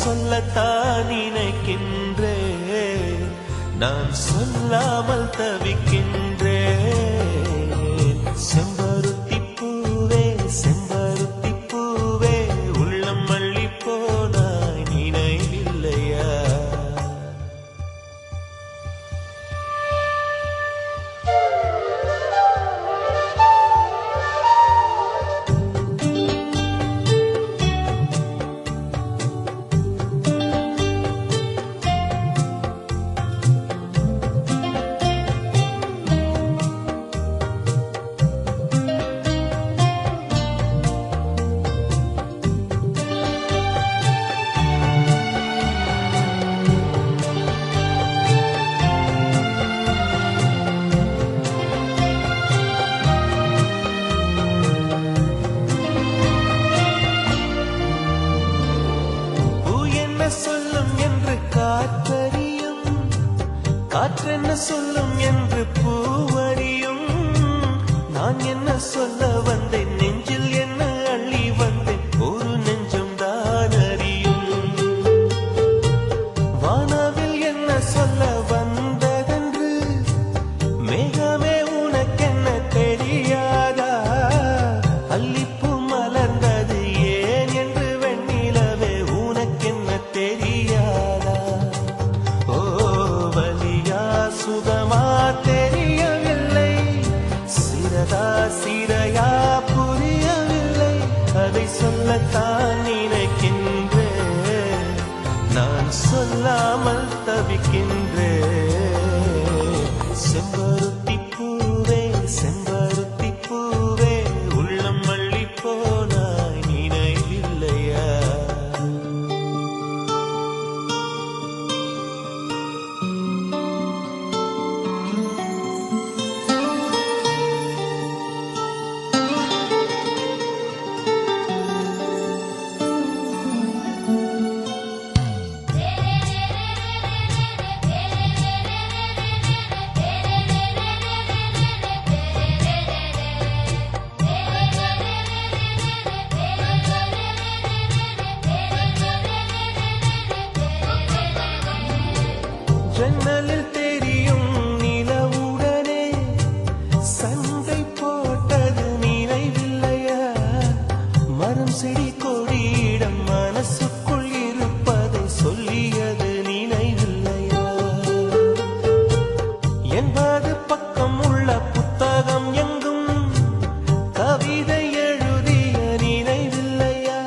சொல்லத்தான் நினைக்கின்றேன், நான் சொல்லாமல் தவிக்கின்றேன். செம்பருத்தி பூவே செம்பருத்தி பூவே உள்ளம் மல்லி போனாய் நினைவில்லையா? சொல்லும் என்று காற்றறியும், காற்றென்ன சொல்லும் என்று பூவறியும். நான் என்ன சொல்ல வந்தேன், நெஞ்சில் என்ன அள்ளி வந்தேன், ஒரு நெஞ்சம் தான் அறியும். வானவில் என்ன சொல்ல வந்ததென்று மேகமே உனக்கென்ன தெரியாதா? அல்லிப்பூ மலர்ந்தது ஏன் என்று வெண்ணிலவே உனக்கென்ன தெரியாதா? ஓ வலியா சுகமா தெரியவில்லை, சிறதா சிறையா புரியவில்லை. அதை சொல்லத்தான் நினைக்கின்றேன், நான் சொல்லாமல் தவிக்கின்றேன். செம்பருத்தி பூவே செம்பருத்தி பூவே உள்ளம் மல்லி போனாய் நினைவில்லையா? ஜன்னலில் தெரியும் நிலவுடனே சண்டை போட்டது நினைவில்லையா? மரம் செடி கொடியிடம் மனசுக்குள் இருப்பதை சொல்லியது நினைவில்லையா? 80 பக்கம் உள்ள புத்தகம் எங்கும் கவிதை எழுதிய நினைவில்லையா?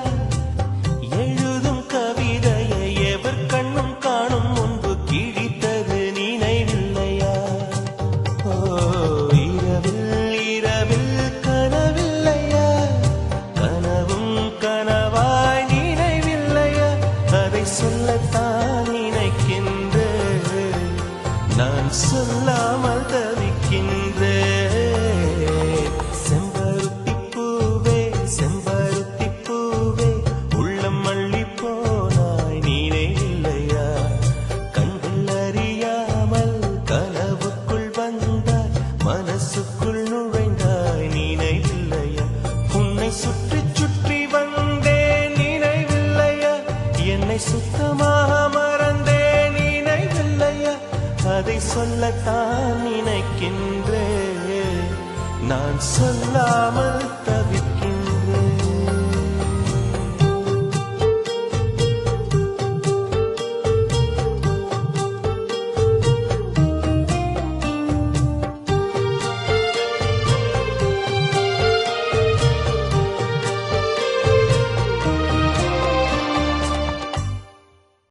எழுதும் கவிதையை எவர் கண்ணும் காணும் முன்பு கிழித்தது நினைவில்லையா? ஓ இரவில் இரவில் கனவில்லையா? கனவும் கனவாய் நினைவில்லையா? அதை சொல்லத்தான் நினைக்கின்றேன், நான் சொல்லாமல் தவிக்கின்றேன். செம்பருத்தி பூவே செம்பருத்தி பூவே உள்ளம் மல்லி போனாய் நினைவில்லையா? கண்கள் அறியாமல் கனவுக்குள் வந்தாய், மனசுக்குள் நுழைந்தாய் நினைவில்லையா? உன்னை சுற்றி சுற்றி வந்தேன் நினைவில்லையா? என்னை சுத்தமாக மறந்தேன் நினைவில்லையா? அதை சொல்லத்தான் நினைக்கின்றேன், நான் சொல்லாமல்